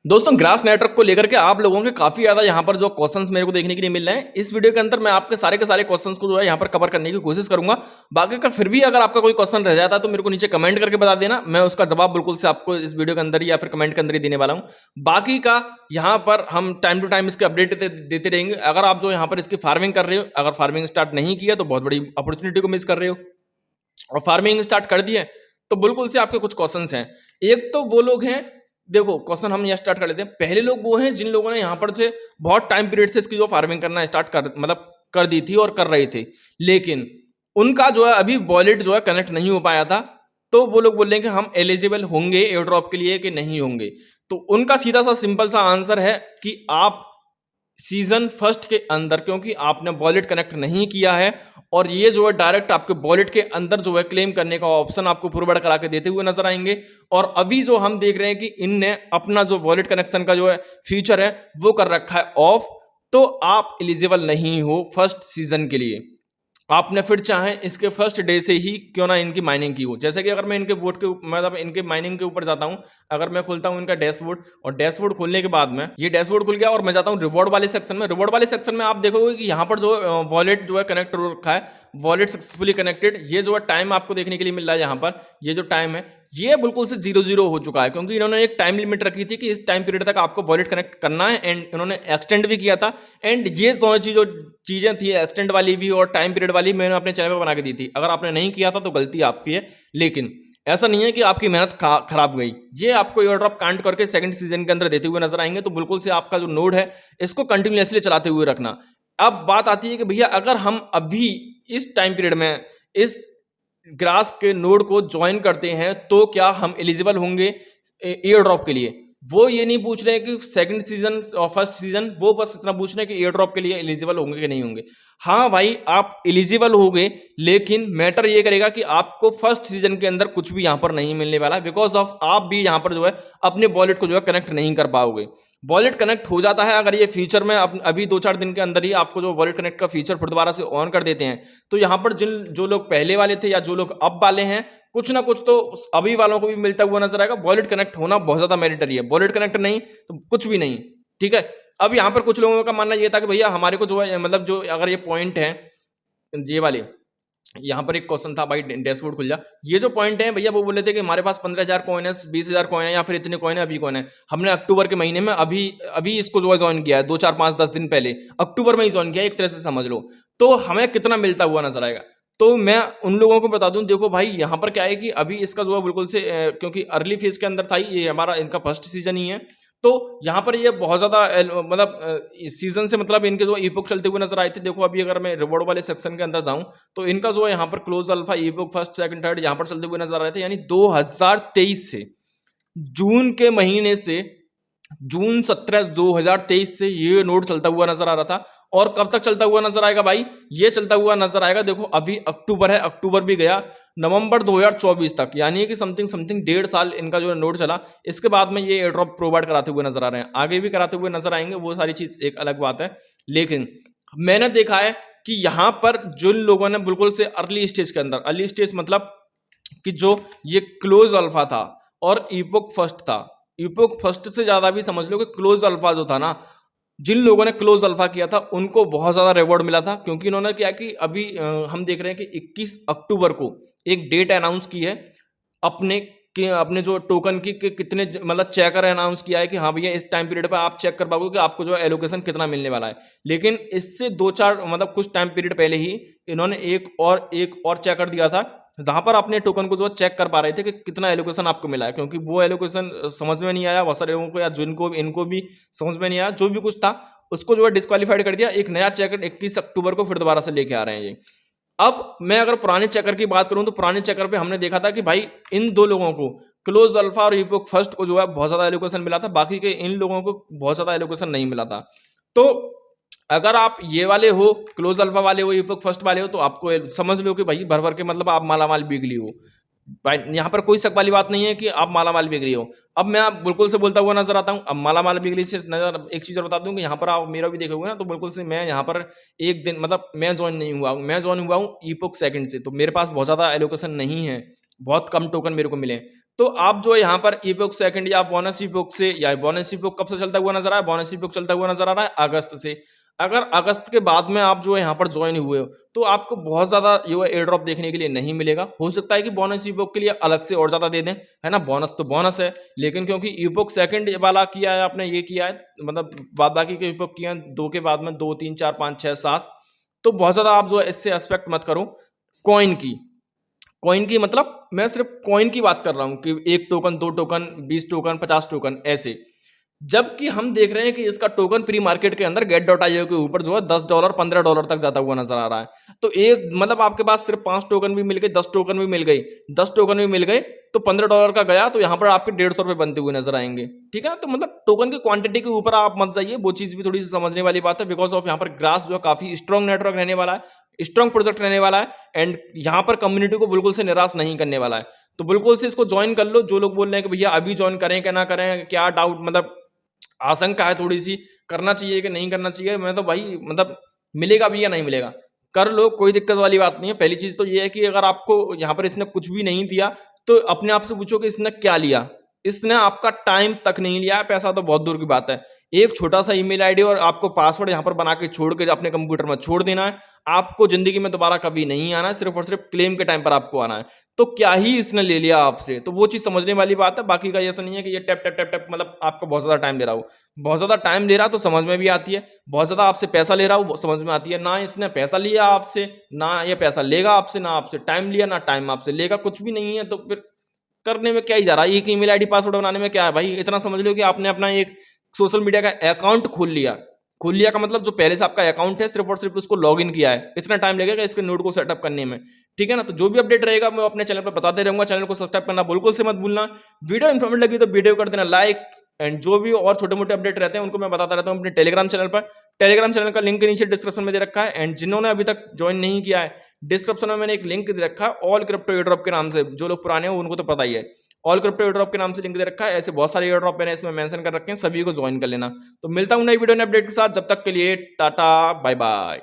दोस्तों grass network को लेकर के आप लोगों के काफ़ी ज़्यादा यहाँ पर जो क्वेश्चंस मेरे को देखने के लिए मिल रहे हैं, इस वीडियो के अंदर मैं आपके सारे के सारे क्वेश्चंस को जो है यहाँ पर कवर करने की कोशिश करूंगा। बाकी का फिर भी अगर आपका कोई क्वेश्चन रह जाता है तो मेरे को नीचे कमेंट करके बता देना, मैं उसका जवाब बिल्कुल से आपको इस वीडियो के अंदर ही या फिर कमेंट के अंदर ही देने वाला हूँ। बाकी का यहाँ पर हम टाइम टू टाइम इसके अपडेट देते रहेंगे। अगर आप जो यहाँ पर इसकी फार्मिंग कर रहे हो, अगर फार्मिंग स्टार्ट नहीं किया तो बहुत बड़ी अपॉर्चुनिटी को मिस कर रहे हो, और फार्मिंग स्टार्ट कर दिए तो बिल्कुल से आपके कुछ क्वेश्चंस हैं। एक तो वो लोग हैं, देखो क्वेश्चन हम यहाँ स्टार्ट कर लेते हैं। पहले लोग वो हैं जिन लोगों ने यहाँ पर से बहुत टाइम पीरियड से इसकी जो फार्मिंग करना स्टार्ट कर मतलब कर दी थी और कर रहे थे, लेकिन उनका जो है अभी वॉलेट जो है कनेक्ट नहीं हो पाया था। तो वो लोग बोल रहे हैं कि हम एलिजिबल होंगे एयर ड्रॉप के लिए कि नहीं होंगे। तो उनका सीधा सा सिंपल सा आंसर है कि आप सीजन फर्स्ट के अंदर, क्योंकि आपने वॉलेट कनेक्ट नहीं किया है और ये जो है डायरेक्ट आपके वॉलेट के अंदर जो है क्लेम करने का ऑप्शन आपको फॉरवर्ड करा के देते हुए नजर आएंगे। और अभी जो हम देख रहे हैं कि इनने अपना जो वॉलेट कनेक्शन का जो है फीचर है वो कर रखा है ऑफ। तो आप एलिजिबल नहीं हो फर्स्ट सीजन के लिए। आपने फिर चाहे इसके फर्स्ट डे से ही क्यों ना इनकी माइनिंग की हो। जैसे कि अगर मैं इनके बोर्ड के मतलब इनके माइनिंग के ऊपर जाता हूं, अगर मैं खोलता हूं इनका डैशबोर्ड, और डैशबोर्ड खोलने के बाद में ये डैशबोर्ड खुल गया और मैं जाता हूं रिवॉर्ड वाले सेक्शन में। रिवॉर्ड वाले सेक्शन में आप देखोगे कि यहाँ पर जो वॉलेट जो है कनेक्ट हो रखा है, वॉलेट सक्सेसफुली कनेक्टेड। ये जो है टाइम आपको देखने के लिए मिल रहा है यहाँ पर, ये जो टाइम है ये बिल्कुल से 0-0 हो चुका है, क्योंकि इन्होंने एक टाइम लिमिट रखी थी कि इस टाइम पीरियड तक आपको वॉलेट कनेक्ट करना है, एंड इन्होंने एक्सटेंड भी किया था। एंड ये दोनों चीजें थी, एक्सटेंड वाली भी और टाइम पीरियड वाली, मैंने अपने चैनल पर बना के दी थी। अगर आपने नहीं किया था तो गलती आपकी है, लेकिन ऐसा नहीं है कि आपकी मेहनत खराब गई। ये आपको एयर ड्रॉप काउंट करके सेकंड सीजन के अंदर देते हुए नजर आएंगे। तो बिल्कुल से आपका जो नोड है इसको कंटिन्यूअसली चलाते हुए रखना। अब बात आती है कि भैया अगर हम अभी इस टाइम पीरियड में इस ग्रास के नोड को ज्वाइन करते हैं तो क्या हम एलिजिबल होंगे एयर ड्रॉप के लिए। वो ये नहीं पूछ रहे हैं कि सेकंड सीजन और फर्स्ट सीजन, वो बस इतना पूछ रहे हैं कि एयर ड्रॉप के लिए एलिजिबल होंगे कि नहीं होंगे। हाँ भाई आप एलिजिबल होंगे, लेकिन मैटर ये करेगा कि आपको फर्स्ट सीजन के अंदर कुछ भी यहाँ पर नहीं मिलने वाला, बिकॉज ऑफ आप भी यहाँ पर जो है अपने वॉलेट को जो है कनेक्ट नहीं कर पाओगे। वॉलेट कनेक्ट हो जाता है अगर ये फीचर में अभी 2-4 दिन के अंदर ही आपको जो वॉलेट कनेक्ट का फीचर फिर दोबारा से ऑन कर देते हैं, तो यहाँ पर जो लोग पहले वाले थे या जो लोग अब वाले हैं, कुछ ना कुछ तो अभी वालों को भी मिलता हुआ नजर आएगा। वॉलेट कनेक्ट होना बहुत ज्यादा मैंडेटरी है, वॉलेट कनेक्ट नहीं तो कुछ भी नहीं। ठीक है, अब यहाँ पर कुछ लोगों का मानना ये था कि भैया हमारे को जो है मतलब जो अगर ये पॉइंट है ये वाले, यहाँ पर एक क्वेश्चन था भाई डैशबोर्ड खुल जा, ये जो पॉइंट है भैया वो बोले थे कि हमारे पास 15,000 कॉइन है, 20,000 कॉइन है या फिर इतने कॉइन है, अभी कॉइन है। हमने अक्टूबर के महीने में अभी अभी इसको जो है ज्वाइन किया है, 2-4-5-10 दिन पहले अक्टूबर में ही ज्वाइन किया, एक तरह से समझ लो। तो हमें कितना मिलता हुआ नजर आएगा। तो मैं उन लोगों को बता दूं, देखो भाई यहाँ पर क्या है कि अभी इसका जो है बिल्कुल से क्योंकि अर्ली फेज के अंदर था, ये हमारा इनका फर्स्ट सीजन ही है। तो यहाँ पर ये बहुत ज्यादा मतलब सीजन से मतलब इनके जो ईपुक चलते हुए नजर आए थे। देखो अभी अगर मैं रिवॉर्ड वाले सेक्शन के अंदर जाऊं तो इनका जो है यहाँ पर close alpha epoch first second third यहाँ पर चलते हुए नजर आ रहे थे, यानी 2023 से जून के महीने से जून 17 2023 से ये नोड चलता हुआ नजर आ रहा था। और कब तक चलता हुआ नजर आएगा भाई, ये चलता हुआ नजर आएगा, देखो अभी अक्टूबर है, अक्टूबर भी गया, नवंबर 2024 तक, यानी कि समथिंग 1.5 साल इनका जो नोड चला। इसके बाद में ये एयर ड्रॉप प्रोवाइड कराते हुए नजर आ रहे हैं, आगे भी कराते हुए नजर आएंगे, वो सारी चीज एक अलग बात है। लेकिन मैंने देखा है कि यहाँ पर जिन लोगों ने बिल्कुल से अर्ली स्टेज के अंदर, अर्ली स्टेज मतलब कि जो ये क्लोज अल्फा था और ईपोक फर्स्ट था, ईपोक फर्स्ट से ज्यादा भी समझ लो कि क्लोज अल्फा जो था ना, जिन लोगों ने क्लोज अल्फा किया था उनको बहुत ज्यादा रिवॉर्ड मिला था। क्योंकि इन्होंने क्या कि अभी हम देख रहे हैं कि 21 अक्टूबर को एक डेट अनाउंस की है अपने कि अपने जो टोकन की कितने मतलब चेकर अनाउंस किया है कि हाँ भैया इस टाइम पीरियड पर आप चेक कर पाओगे कि आपको जो एलोकेशन कितना मिलने वाला है। लेकिन इससे 2-4 मतलब कुछ टाइम पीरियड पहले ही इन्होंने एक और चेकर दिया था, जहां पर अपने टोकन को जो चेक कर पा रहे थे कि कितना एलोकेशन आपको मिला है। क्योंकि वो एलोकेशन समझ में नहीं आया बहुत सारे लोगों को, या जिनको इनको भी समझ में नहीं आया, जो भी कुछ था उसको जो है डिस्क्वालीफाइड कर दिया। एक नया चेकर 21 अक्टूबर को फिर दोबारा से लेके आ रहे हैं ये। अब मैं अगर पुराने चेकर की बात करूं तो पुराने चेकर पे हमने देखा था कि भाई इन दो लोगों को, क्लोज अल्फा और ईपोक फर्स्ट को जो है बहुत ज्यादा एलोकेशन मिला था, बाकी के इन लोगों को बहुत ज्यादा एलोकेशन नहीं मिला था। तो अगर आप ये वाले हो, क्लोज अल्फा वाले हो, ईपोक फर्स्ट वाले हो, तो आपको समझ लो कि भाई भर भर के मतलब आप मालामाल बिगली हो। भाई यहाँ पर कोई शक वाली बात नहीं है कि आप मालामाल बिगड़ी हो। अब मैं आप बिल्कुल से बोलता हुआ नजर आता हूँ। अब मालामाल बिगड़ी से नजर एक चीज और बता दूं कि यहाँ पर आप मेरा भी देखोगे ना, तो बिल्कुल से मैं यहाँ पर एक दिन मतलब मैं ज्वाइन नहीं हुआ हूँ, मैं ज्वाइन हुआ हूँ ईपोक सेकंड से, तो मेरे पास बहुत ज्यादा एलोकेशन नहीं है। बहुत कम टोकन मेरे को मिले। तो आप जो है यहाँ पर ईपोक सेकंड या बोनस ईपोक से, या बोनस ईपोक कब से चलता हुआ नजर आ रहा है, बोनस ईपोक चलता हुआ नजर आ रहा है अगस्त से। अगर अगस्त के बाद में आप जो है यहाँ पर ज्वाइन हुए हो तो आपको बहुत ज्यादा जो है एयर ड्रॉप देखने के लिए नहीं मिलेगा। हो सकता है कि बोनस ईपोक के लिए अलग से और ज्यादा दे दें, है ना, बोनस तो बोनस है, लेकिन क्योंकि ईपोक सेकंड वाला किया है आपने, ये किया है मतलब बाद बाकी के ईपोक किया है 2 के बाद में 2 3 4 5 6 7, तो बहुत ज्यादा आप जो है इससे एक्सपेक्ट मत करो। कॉइन की, कॉइन की मतलब मैं सिर्फ कॉइन की बात कर रहा हूं कि 1 टोकन 2 टोकन 20 टोकन 50 टोकन ऐसे, जबकि हम देख रहे हैं कि इसका टोकन प्री मार्केट के अंदर get.io के ऊपर जो है $10 $15 तक जाता हुआ नजर आ रहा है। तो एक मतलब आपके पास सिर्फ 5 टोकन भी मिल गए, 10 टोकन भी मिल गई, 10 टोकन भी मिल गए तो $15 का गया, तो यहाँ पर आपके 150 रुपए बनते हुए नजर आएंगे। ठीक है ना, तो मतलब टोकन की क्वांटिटी के ऊपर आप मत जाइए, वो चीज भी थोड़ी सी समझने वाली बात है। बिकॉज ऑफ यहाँ पर ग्रास जो है काफी स्ट्रॉन्ग नेटवर्क रहने वाला है, स्ट्रॉन्ग प्रोजेक्ट रहने वाला है, एंड यहाँ पर कम्युनिटी को बिल्कुल से निराश नहीं करने वाला है। तो बिल्कुल से इसको ज्वाइन कर लो। जो लोग बोल रहे हैं कि भैया अभी ज्वाइन करें क्या ना करें, क्या डाउट मतलब आशंका है थोड़ी सी, करना चाहिए कि नहीं करना चाहिए, मैं तो भाई मतलब मिलेगा भी या नहीं मिलेगा, कर लो, कोई दिक्कत वाली बात नहीं है। पहली चीज तो ये है कि अगर आपको यहाँ पर इसने कुछ भी नहीं दिया तो अपने आप से पूछो कि इसने क्या लिया। इसने आपका टाइम तक नहीं लिया है, पैसा तो बहुत दूर की बात है। एक छोटा सा ईमेल आईडी और आपको पासवर्ड यहाँ पर बना के छोड़ के अपने कंप्यूटर में छोड़ देना है। आपको जिंदगी में दोबारा कभी नहीं आना है, सिर्फ और सिर्फ क्लेम के टाइम पर आपको आना है। तो क्या ही इसने ले लिया आपसे, तो वो चीज समझने वाली बात है। बाकी का ऐसा नहीं है कि ये टैप टैप टैप टैप मतलब आपको बहुत ज्यादा टाइम ले रहा हो। बहुत ज्यादा टाइम ले रहा तो समझ में भी आती है, बहुत ज्यादा आपसे पैसा ले रहा हो समझ में आती है। ना इसने पैसा लिया आपसे, ना ये पैसा लेगा आपसे, ना आपसे टाइम लिया, ना टाइम आपसे लेगा, कुछ भी नहीं है। तो फिर करने में क्या ही जा रहा है, एक ईमेल आईडी पासवर्ड बनाने में क्या है भाई। इतना समझ लो कि आपने अपना एक सोशल मीडिया का अकाउंट खोल लिया। खोल लिया का मतलब जो पहले से आपका अकाउंट है सिर्फ और सिर्फ उसको लॉग इन किया है, इतना टाइम लगेगा इसके नोड को सेटअप करने में। ठीक है ना, तो जो भी अपडेट रहेगा मैं अपने चैनल पर बताते रहूंगा। चैनल को सब्सक्राइब करना बिल्कुल से मत भूलना। वीडियो इन्फॉर्मेटिव लगी तो वीडियो कर देना लाइक, एंड जो भी और छोटे मोटे अपडेट रहते हैं उनको मैं बताता रहता हूँ अपने टेलीग्राम चैनल पर। टेलीग्राम चैनल का लिंक नीचे डिस्क्रिप्शन में दे रखा है, एंड जिन्होंने अभी तक ज्वाइन नहीं किया है डिस्क्रिप्शन में मैंने एक लिंक दे रखा है ऑल क्रिप्टो एयरड्रॉप के नाम से। जो लोग पुराने हो उनको तो पता ही है, ऑल क्रिप्टो एयरड्रॉप के नाम से लिंक दे रखा है। ऐसे बहुत सारे एयरड्रॉप मैंने इसमें मेंशन कर रखे हैं, सभी को ज्वाइन कर लेना। तो मिलता हूं नई वीडियो ने अपडेट के साथ, जब तक के लिए टाटा बाय बाय।